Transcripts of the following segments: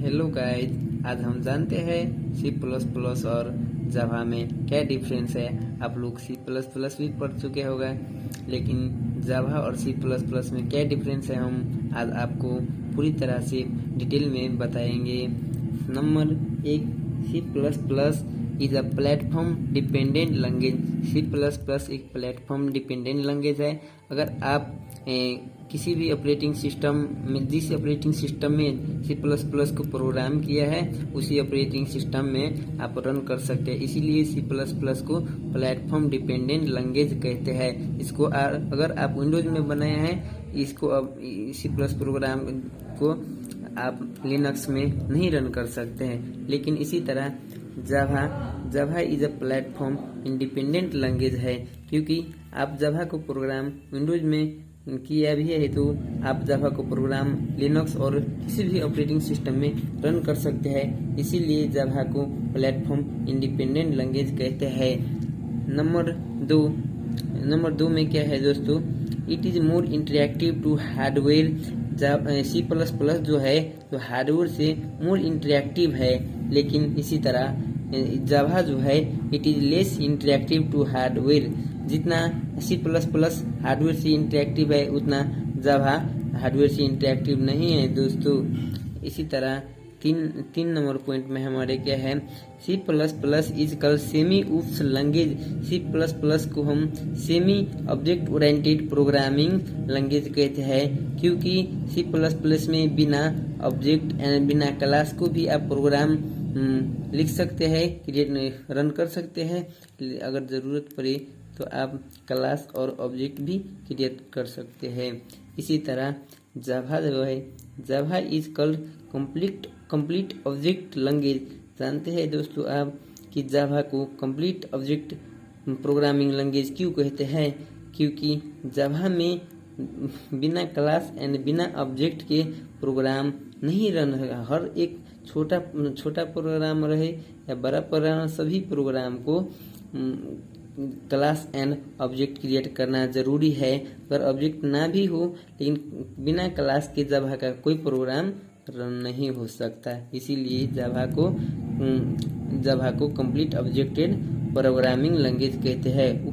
Hello guys, आज हम जानते हैं सी प्लस प्लस और जावा में क्या डिफरेंस है। आप लोग सी प्लस प्लस भी पढ़ चुके होंगे, लेकिन जावा और सी प्लस प्लस में क्या डिफरेंस है हम आज आपको पूरी तरह से डिटेल में बताएंगे। Number 1, C plus plus is a platform dependent language. C plus plus एक प्लेटफॉर्म डिपेंडेंट लैंग्वेज है। अगर आप किसी भी ऑपरेटिंग सिस्टम में, जिस ऑपरेटिंग सिस्टम में सी प्लस प्लस को प्रोग्राम किया है, उसी ऑपरेटिंग सिस्टम में आप रन कर सकते हैं। इसीलिए सी प्लस प्लस को प्लेटफॉर्म डिपेंडेंट लैंग्वेज कहते हैं। इसको अगर आप विंडोज में बनाए हैं, इसको अब सी प्लस प्रोग्राम को आप लिनक्स में नहीं रन कर सकते हैं। लेकिन इसी तरह Java is a platform independent language है, क्योंकि आप जावा को प्रोग्राम विंडोज में किया भी है तो आप जावा को प्रोग्राम लिनक्स और किसी भी ऑपरेटिंग सिस्टम में रन कर सकते हैं। इसीलिए जावा को प्लेटफॉर्म इंडिपेंडेंट लैंग्वेज कहते हैं। नंबर दो में क्या है दोस्तों, it is more interactive to hardware. C plus plus जो है तो हार्डवेयर से मोर इंटरेक्टिव है, लेकिन इसी तरह जावा जो है it is less interactive to hardware. जितना सी प्लस प्लस हार्डवेयर से इंटरेक्टिव है, उतना जावा हार्डवेयर से इंटरेक्टिव नहीं है दोस्तों। इसी तरह तीन नंबर पॉइंट में हमारे क्या है, C plus plus is called semi oops language. C plus plus को हम semi object oriented programming language कहते हैं, क्योंकि सी प्लस प्लस में बिना ऑब्जेक्ट एंड बिना क्लास को भी आप प्रोग्राम लिख सकते हैं, क्रिएट रन कर सकते हैं। अगर ज़रूरत पड़े तो आप क्लास और ऑब्जेक्ट भी क्रिएट कर सकते हैं। इसी तरह जावा जो है, Java is called complete object language. जानते हैं दोस्तों आप कि जावा को कंप्लीट ऑब्जेक्ट प्रोग्रामिंग लैंग्वेज क्यों कहते हैं? क्योंकि जावा में बिना क्लास एंड बिना ऑब्जेक्ट के प्रोग्राम नहीं रन होगा। हर एक छोटा प्रोग्राम रहे या बड़ा प्रोग्राम, सभी प्रोग्राम को क्लास एंड ऑब्जेक्ट क्रिएट करना जरूरी है। अगर ऑब्जेक्ट ना भी हो, लेकिन बिना क्लास के जावा का कोई प्रोग्राम रन नहीं हो सकता। इसीलिए जावा को कंप्लीट ऑब्जेक्टेड प्रोग्रामिंग लैंग्वेज कहते हैं,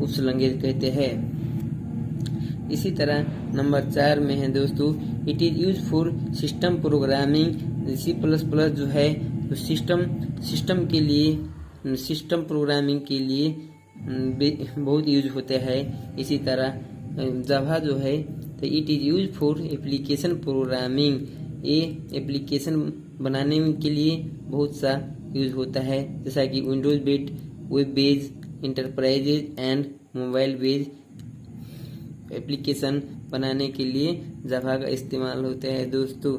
उप्स लैंग्वेज कहते हैं। इसी तरह नंबर 4 में है दोस्तों, it is use for system programming. C plus plus जो है तो सिस्टम के लिए, सिस्टम प्रोग्रामिंग के लिए बहुत यूज होते हैं। इसी तरह जावा जो है तो it is use for application programming. ये एप्लीकेशन बनाने के लिए बहुत सा यूज होता है, जैसा कि Windows based, web based, enterprises and mobile based application बनाने के लिए जावा का इस्तेमाल होता है दोस्तों।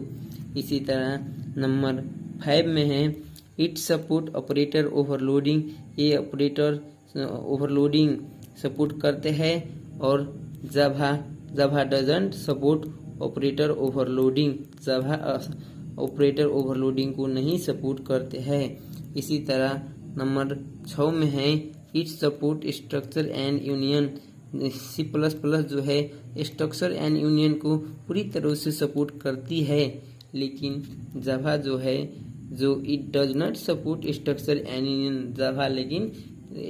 इसी तरह नंबर 5 में है, इट सपोर्ट ऑपरेटर ओवरलोडिंग। ये ऑपरेटर ओवरलोडिंग सपोर्ट करते हैं, और Java doesn't support operator overloading. Java operator overloading को नहीं सपोर्ट करते हैं। इसी तरह नंबर 6 में है, it support structure and union. C plus plus जो है स्ट्रक्चर एंड यूनियन को पूरी तरह से सपोर्ट करती है, लेकिन जावा जो है it does not support structure and union. Java लेकिन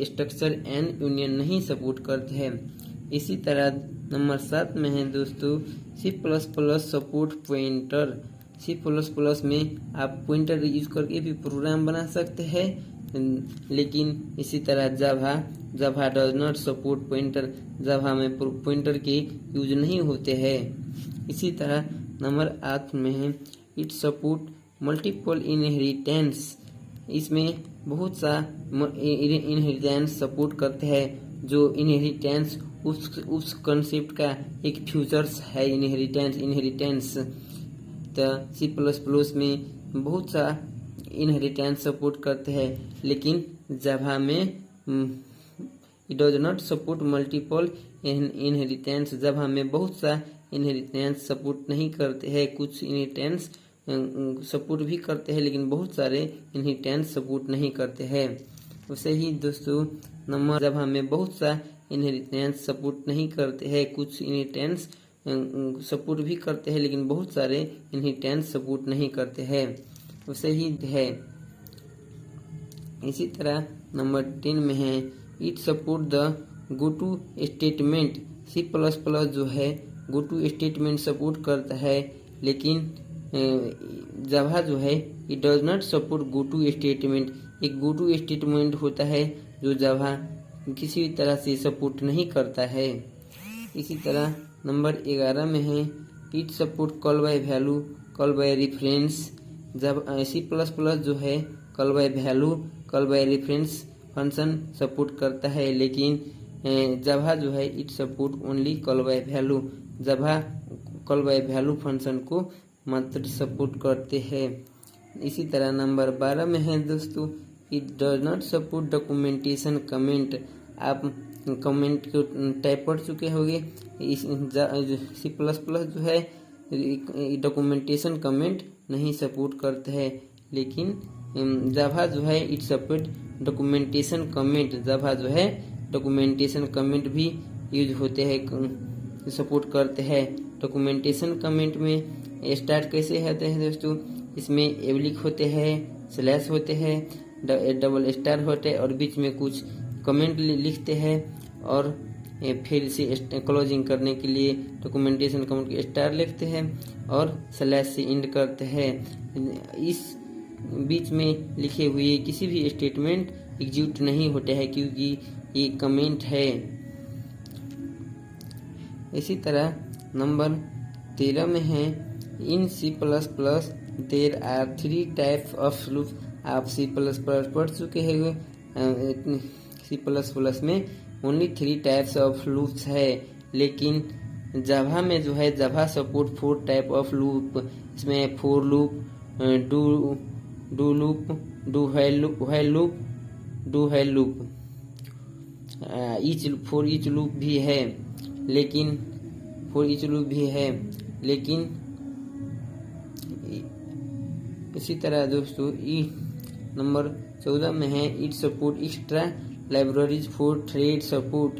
स्ट्रक्चर एंड यूनियन नहीं सपोर्ट करते हैं। इसी तरह नंबर 7 में है दोस्तों, C plus plus support pointer. C plus plus में आप पॉइंटर यूज करके भी प्रोग्राम बना सकते हैं, लेकिन इसी तरह जावा डज नॉट सपोर्ट पॉइंटर। जावा में पॉइंटर के यूज नहीं होते हैं। इसी तरह नंबर 8 में है, इट सपोर्ट मल्टीपल इनहेरिटेंस। इसमें बहुत सा इनहेरिटेंस सपोर्ट करते हैं। जो इनहेरिटेंस उस कॉन्सेप्ट का एक फ्यूचर्स है। इनहेरिटेंस तो सी प्लस प्लस में बहुत सा इनहेरिटेंस सपोर्ट करते हैं, लेकिन जावा में it does not support multiple inheritance. Java में बहुत सा इनहेरिटेंस सपोर्ट नहीं करते हैं। कुछ इनहेरिटेंस सपोर्ट भी करते हैं, लेकिन बहुत सारे इनहेरिटेंस सपोर्ट नहीं करते हैं। वैसे ही दोस्तों नंबर जावा में बहुत सा इनहेरिटेंस सपोर्ट नहीं करते हैं। कुछ इनहेरिटेंस सपोर्ट भी करते हैं, लेकिन बहुत सारे इनहेरिटेंस सपोर्ट नहीं करते हैं। सही है। इसी तरह नंबर 10 में है it support the go to statement. C plus plus जो है गो टू स्टेटमेंट सपोर्ट करता है, लेकिन जावा जो है it does not support go to statement. एक गो टू स्टेटमेंट होता है जो जावा किसी भी तरह से सपोर्ट नहीं करता है। इसी तरह नंबर 11 में है it support call by value, call by reference. जब सी प्लस प्लस जो है call by value, call by reference function support करता है, लेकिन जावा जो है it support only call by value. Java call by value function को मात्र सपोर्ट करते हैं। इसी तरह नंबर 12 में है दोस्तों it does not support documentation comment. आप कमेंट को टाइप पढ़ चुके होंगे। इस सी प्लस प्लस जो है डॉक्यूमेंटेशन कमेंट नहीं सपोर्ट करता है, लेकिन जावा जो है इट सपोर्ट डॉक्यूमेंटेशन कमेंट। जावा जो है डॉक्यूमेंटेशन कमेंट भी यूज होते हैं, सपोर्ट करते हैं। डॉक्यूमेंटेशन कमेंट में स्टार्ट कैसे होते हैं दोस्तों, इसमें एवलिक होते हैं, स्लैश होते हैं, डबल स्टार होते हैं और बीच में कुछ कमेंट लिखते हैं और फिर से क्लोजिंग करने के लिए डॉक्यूमेंटेशन कमेंट के स्टार लिखते हैं और स्लैश से एंड करते हैं। इस बीच में लिखे हुए किसी भी स्टेटमेंट एग्जीक्यूट नहीं होते हैं क्योंकि ये कमेंट है। इसी तरह नंबर 13 में है in C plus plus there are 3 types of loop. आप सी प्लस प्लस पढ़ चुके हैं। सी प्लस प्लस में ओनली 3 टाइप्स ऑफ लूप्स है, लेकिन जावा में जो है Java support 4 type of loop. इसमें for loop, do loop, do while loop, do while loop, for each loop भी है, लेकिन इसी तरह दोस्तों नंबर 14 में है it support extra libraries for thread support.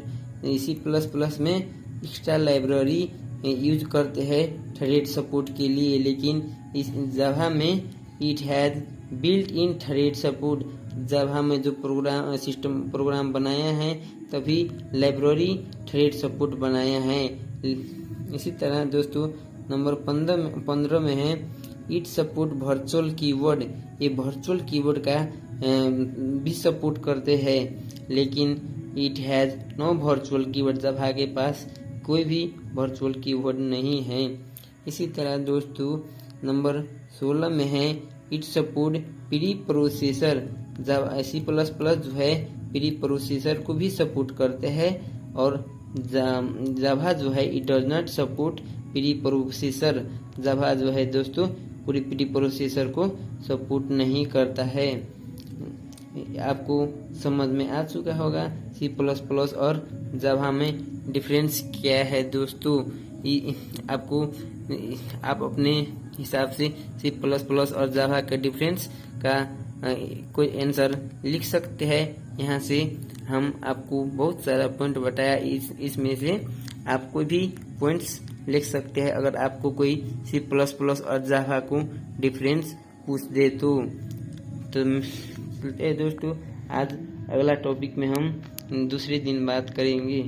इसी प्लस प्लस में एक्स्ट्रा लाइब्रेरी यूज करते हैं थ्रेड सपोर्ट के लिए, लेकिन इस जावा में it has built in thread support. Java में जो प्रोग्राम बनाया है तभी लाइब्रेरी थ्रेड सपोर्ट बनाया है। इसी तरह दोस्तों नंबर 15 में है इट सपोर्ट वर्चुअल कीवर्ड। ये वर्चुअल कीवर्ड का भी सपोर्ट करते हैं, लेकिन it has no virtual keyword. Java के पास कोई भी वर्चुअल कीवर्ड नहीं है। इसी तरह दोस्तों नंबर 16 में है it support preprocessor. Java C plus plus जो है प्री प्रोसेसर को भी सपोर्ट करते हैं और जावा जो है it does not support preprocessor. Java जो है दोस्तों पूरी प्री प्रोसेसर को सपोर्ट नहीं करता है। आपको समझ में आ चुका होगा सी प्लस प्लस और जावा में डिफरेंस क्या है दोस्तों। आप अपने हिसाब से सी प्लस प्लस और जावा के डिफरेंस का कोई आंसर लिख सकते हैं। यहाँ से हम आपको बहुत सारा पॉइंट बताया, इसमें से आप कोई भी पॉइंट्स लिख सकते हैं अगर आपको कोई सी प्लस प्लस और जावा को डिफरेंस पूछ दे तो दोस्तों आज अगला टॉपिक में हम दूसरे दिन बात करेंगे।